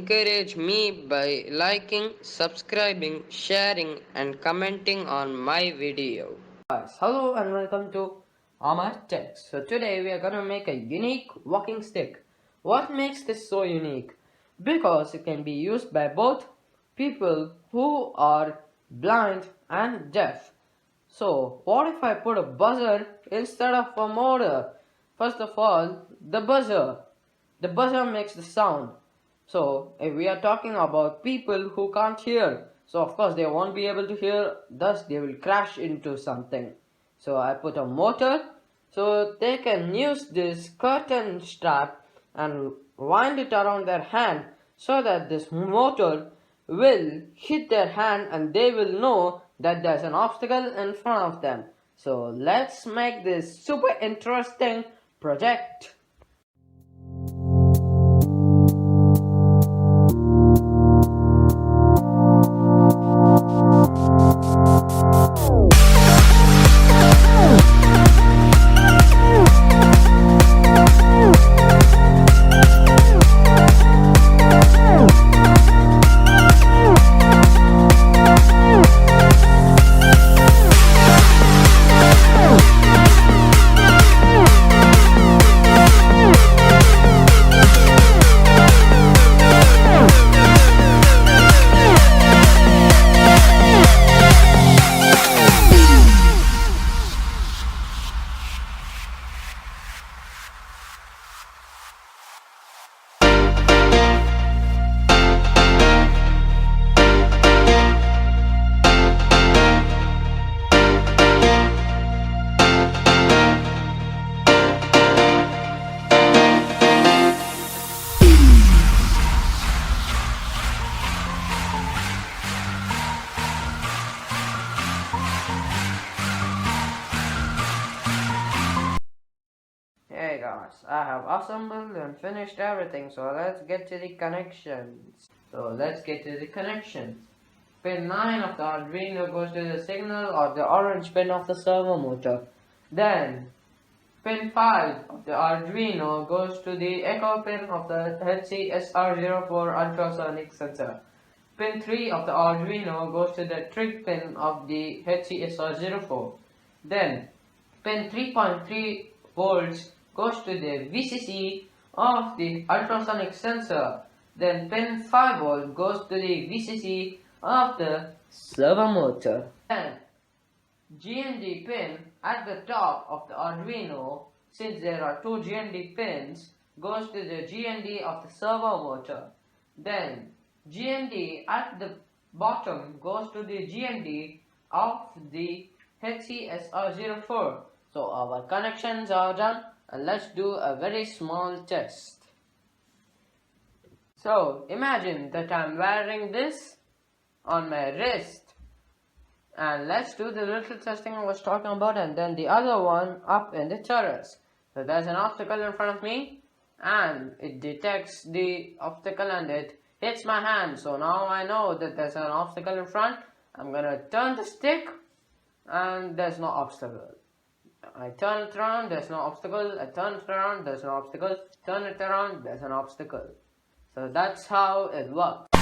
encourage me by liking, subscribing, sharing, and commenting on my video. Guys, hello and welcome to Amar Tech. So today we are gonna make a unique walking stick. What makes this so unique? Because it can be used by both people who are blind and deaf. So what if I put a buzzer instead of a motor? First of all, the buzzer. The buzzer makes the sound. So if we are talking about people who can't hear, so of course they won't be able to hear, thus they will crash into something. So I put a motor, so they can use this curtain strap and wind it around their hand so that this motor will hit their hand and they will know that there's an obstacle in front of them. So let's make this super interesting project. Hey guys, I have assembled and finished everything, so let's get to the connections. Pin 9 of the Arduino goes to the signal or the orange pin of the servo motor. Then, pin 5 of the Arduino goes to the echo pin of the HCSR04 ultrasonic sensor. Pin 3 of the Arduino goes to the trig pin of the HCSR04. Then, pin 3.3 volts goes to the VCC of the ultrasonic sensor. Then pin 5 volt goes to the VCC of the servo motor. Then GND pin at the top of the Arduino, since there are two GND pins, goes to the GND of the servo motor. Then GND at the bottom goes to the GND of the HCSR04. So our connections are done, and let's do a very small test. So imagine that I'm wearing this on my wrist, and let's do the little testing I was talking about, and then the other one up in the terrace. So there's an obstacle in front of me, and it detects the obstacle and it hits my hand. So now I know that there's an obstacle in front. I'm gonna turn the stick and there's no obstacle. I turn it around, there's no obstacle. I turn it around, there's no obstacle. Turn it around, there's an obstacle. So that's how it works.